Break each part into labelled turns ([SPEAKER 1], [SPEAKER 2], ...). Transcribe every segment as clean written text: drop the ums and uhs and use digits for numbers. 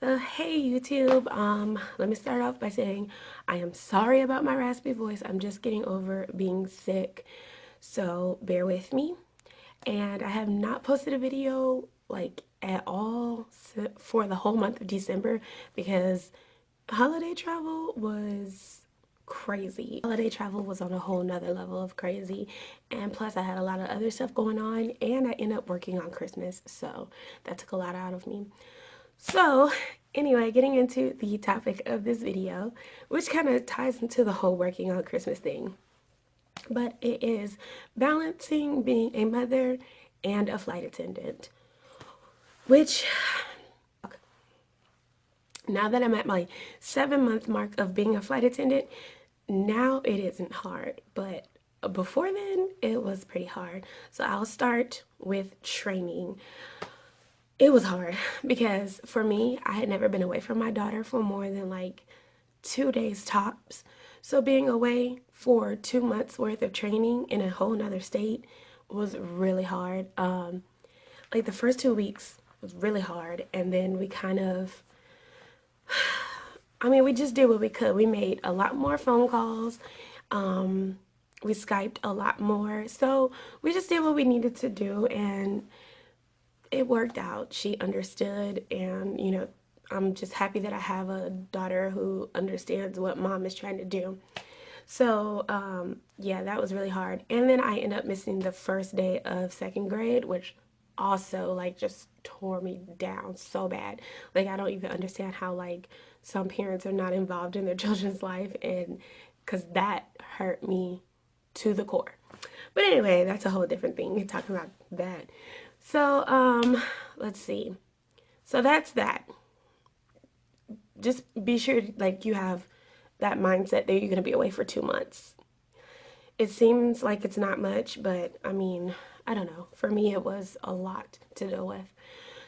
[SPEAKER 1] Hey YouTube, let me start off by saying I am sorry about my raspy voice. I'm just getting over being sick, so bear with me. And I have not posted a video like at all for the whole month of December because holiday travel was crazy. Holiday travel was on a whole nother level of crazy, and plus I had a lot of other stuff going on, and I ended up working on Christmas, so that took a lot out of me. So, anyway, getting into the topic of this video, which kind of ties into the whole working on Christmas thing, but it is balancing being a mother and a flight attendant, which now that I'm at my 7 month mark of being a flight attendant, now it isn't hard, but before then it was pretty hard. So I'll start with training. It was hard because for me, I had never been away from my daughter for more than like 2 days tops. So being away for 2 months worth of training in a whole nother state was really hard. Like the first 2 weeks was really hard, and then we kind of, we just did what we could. We made a lot more phone calls. We Skyped a lot more. So we just did what we needed to do, and it worked out. She understood, and I'm just happy that I have a daughter who understands what mom is trying to do. So yeah, that was really hard. And then I ended up missing the first day of second grade, which also like just tore me down so bad. Like I don't even understand how like some parents are not involved in their children's life, and because that hurt me to the core. But anyway, that's a whole different thing, talking about that. So, let's see. So that's that. Just be sure like you have that mindset that you're going to be away for 2 months. It seems like it's not much, but I don't know. For me, it was a lot to deal with.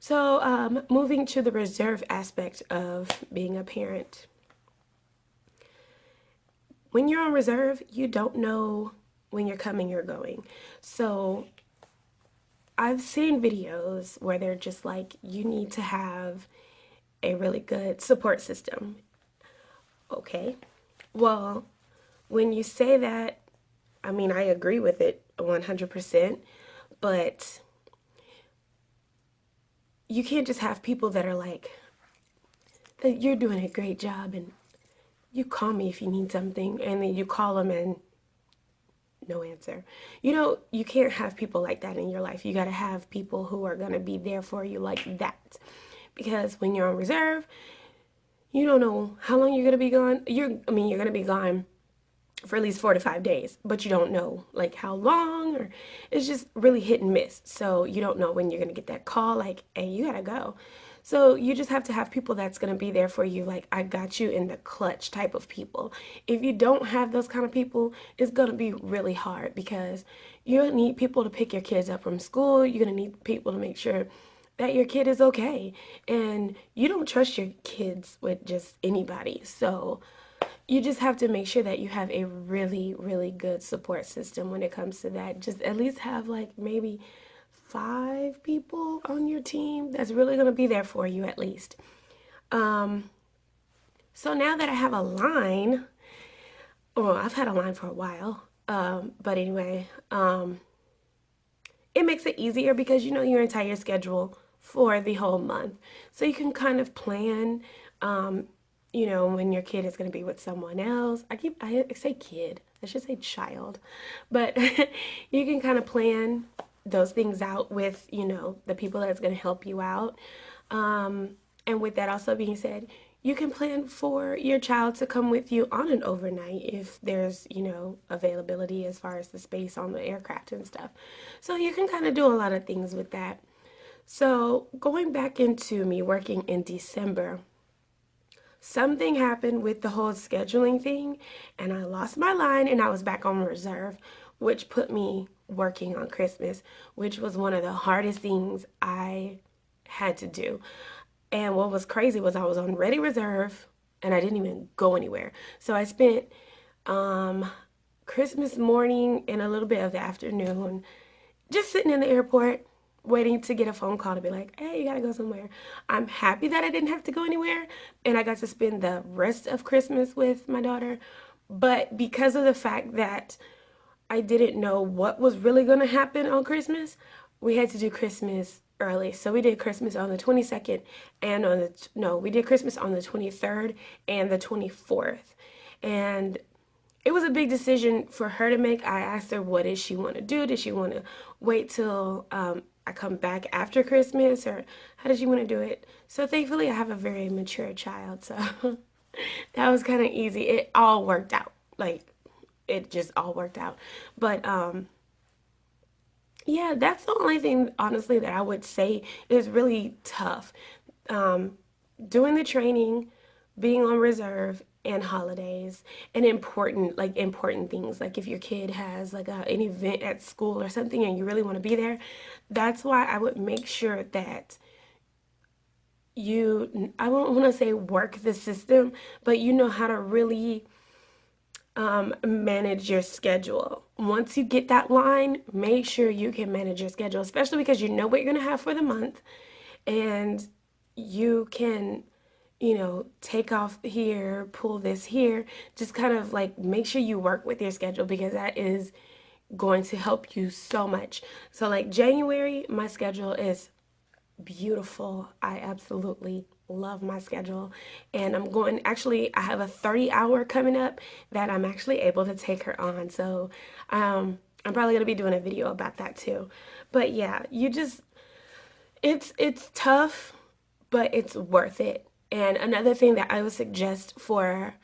[SPEAKER 1] So, moving to the reserve aspect of being a parent. When you're on reserve, you don't know when you're coming or going. So, I've seen videos where they're just like, you need to have a really good support system. Okay. Well, when you say that, I agree with it 100%, but you can't just have people that are like, that you're doing a great job and you call me if you need something, and then you call them and no answer. You can't have people like that in your life. You got to have people who are going to be there for you like that. Because when you're on reserve, you don't know how long you're going to be gone. You're going to be gone for at least 4 to 5 days, but you don't know like how long, or it's just really hit and miss. So you don't know when you're going to get that call like, hey, you got to go. So you just have to have people that's going to be there for you, like I got you in the clutch type of people. If you don't have those kind of people, it's going to be really hard because you're going to need people to pick your kids up from school. You're going to need people to make sure that your kid is okay. And you don't trust your kids with just anybody. So you just have to make sure that you have a really, really good support system when it comes to that. Just at least have like maybe 5 people on your team that's really going to be there for you at least. So now that I have a line, well, I've had a line for a while, but anyway, it makes it easier because you know your entire schedule for the whole month. So you can kind of plan, when your kid is going to be with someone else. I say kid, I should say child, but you can kind of plan those things out with, the people that's going to help you out. And with that also being said, you can plan for your child to come with you on an overnight if there's, availability as far as the space on the aircraft and stuff. So you can kind of do a lot of things with that. So going back into me working in December, something happened with the whole scheduling thing, and I lost my line and I was back on reserve, which put me working on Christmas, which was one of the hardest things I had to do. And what was crazy was I was on ready reserve and I didn't even go anywhere. So I spent Christmas morning and a little bit of the afternoon just sitting in the airport, waiting to get a phone call to be like, hey, you gotta go somewhere. I'm happy that I didn't have to go anywhere and I got to spend the rest of Christmas with my daughter. But because of the fact that I didn't know what was really gonna happen on Christmas, we had to do Christmas early. So we did Christmas on the 22nd and on the, no, we did Christmas on the 23rd and the 24th. And it was a big decision for her to make. I asked her, what did she want to do? Did she want to wait till I come back after Christmas, or how did she want to do it? So thankfully, I have a very mature child, so that was kind of easy. It all worked out. Like, it just all worked out. But yeah, that's the only thing, honestly, that I would say is really tough. Um, Doing the training, being on reserve, and holidays, and important things. Like if your kid has like an event at school or something and you really want to be there, that's why I would make sure that I don't want to say work the system, but you know how to really manage your schedule. Once you get that line, make sure you can manage your schedule, especially because you know what you're going to have for the month, and you can, take off here, pull this here, just kind of like make sure you work with your schedule because that is going to help you so much. So, like January, my schedule is beautiful. I absolutely love my schedule. And I have a 30-hour coming up that I'm actually able to take her on. So, I'm probably going to be doing a video about that too. But yeah, it's tough, but it's worth it. And another thing that I would suggest for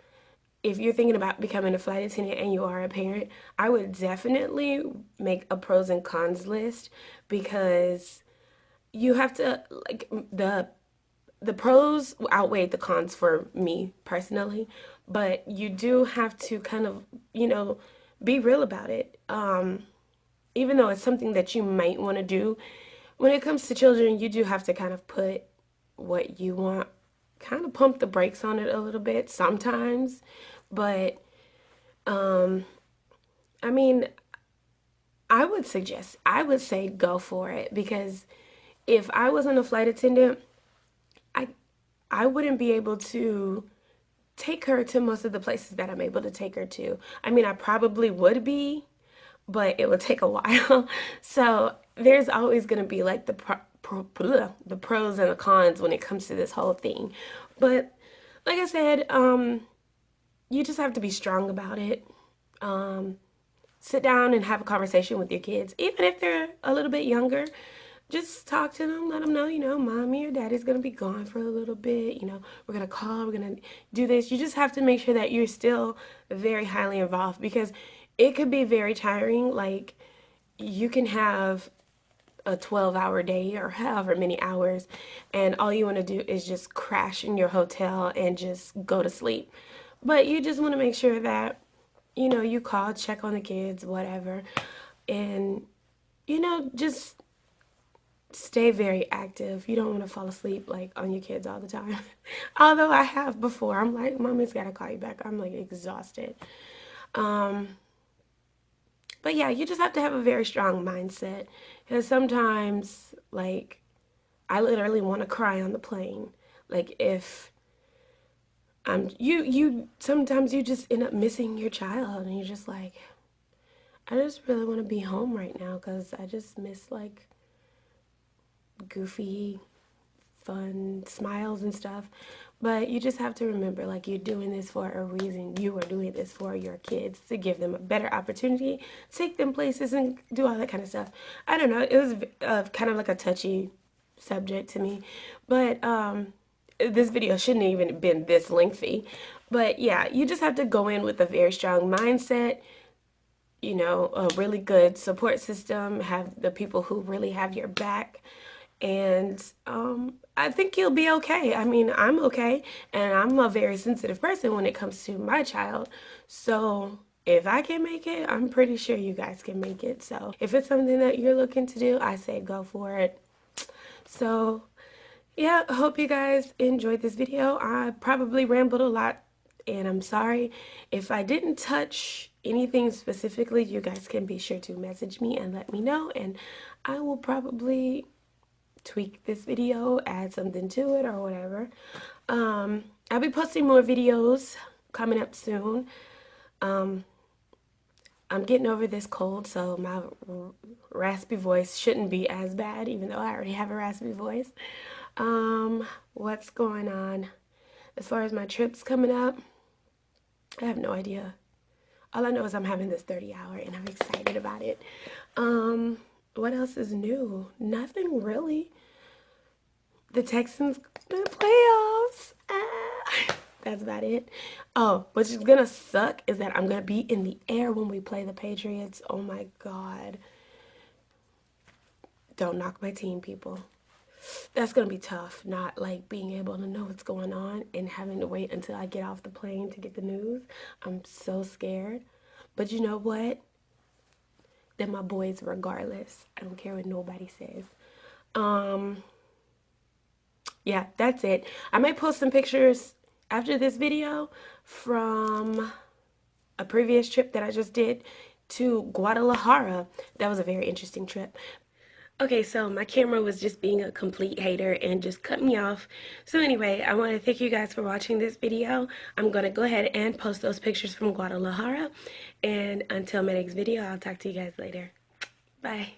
[SPEAKER 1] if you're thinking about becoming a flight attendant and you are a parent, I would definitely make a pros and cons list because you have to like the pros outweigh the cons for me personally, but you do have to kind of, be real about it. Even though it's something that you might want to do, when it comes to children, you do have to kind of put what you want, kind of pump the brakes on it a little bit sometimes. But I mean, I would say go for it because if I wasn't a flight attendant, I I wouldn't be able to take her to most of the places that I'm able to take her to. I mean, I probably would be, but it would take a while. So there's always going to be like the pros and the cons when it comes to this whole thing. But like I said, you just have to be strong about it. Um, Sit down and have a conversation with your kids, even if they're a little bit younger. Just talk to them, let them know, mommy or daddy's gonna be gone for a little bit. We're gonna call, we're gonna do this. You just have to make sure that you're still very highly involved because it could be very tiring. Like, you can have a 12-hour day or however many hours, and all you want to do is just crash in your hotel and just go to sleep. But you just want to make sure that you call, check on the kids, whatever, and just stay very active. You don't want to fall asleep like on your kids all the time. Although I have before. I'm like, mommy's gotta call you back. I'm like exhausted. Um, but yeah, you just have to have a very strong mindset. Because sometimes, like, I literally want to cry on the plane. Like if sometimes you just end up missing your child and you're just like, I just really want to be home right now because I just miss like goofy, fun smiles and stuff. But you just have to remember, like, you're doing this for a reason. You are doing this for your kids to give them a better opportunity, take them places, and do all that kind of stuff. I don't know. It was kind of like a touchy subject to me, but this video shouldn't even been this lengthy. But yeah, you just have to go in with a very strong mindset, a really good support system, have the people who really have your back. And I think you'll be okay. I mean, I'm okay, and I'm a very sensitive person when it comes to my child. So if I can make it, I'm pretty sure you guys can make it. So if it's something that you're looking to do, I say go for it. So yeah, I hope you guys enjoyed this video. I probably rambled a lot, and I'm sorry if I didn't touch anything specifically, you guys can be sure to message me and let me know, and I will probably tweak this video, add something to it or whatever. I'll be posting more videos coming up soon. I'm getting over this cold, so my raspy voice shouldn't be as bad, even though I already have a raspy voice. What's going on? As far as my trips coming up, I have no idea. All I know is I'm having this 30-hour and I'm excited about it. What else is new? Nothing really. The Texans, the playoffs. Ah. That's about it. Oh, which is gonna suck is that I'm gonna be in the air when we play the Patriots. Oh my God. Don't knock my team, people. That's gonna be tough, not like being able to know what's going on and having to wait until I get off the plane to get the news. I'm so scared. But you know what? They're my boys regardless. I don't care what nobody says. Yeah, that's it. I might post some pictures after this video from a previous trip that I just did to Guadalajara. That was a very interesting trip. Okay, so my camera was just being a complete hater and just cut me off. So anyway, I want to thank you guys for watching this video. I'm going to go ahead and post those pictures from Guadalajara. And until my next video, I'll talk to you guys later. Bye.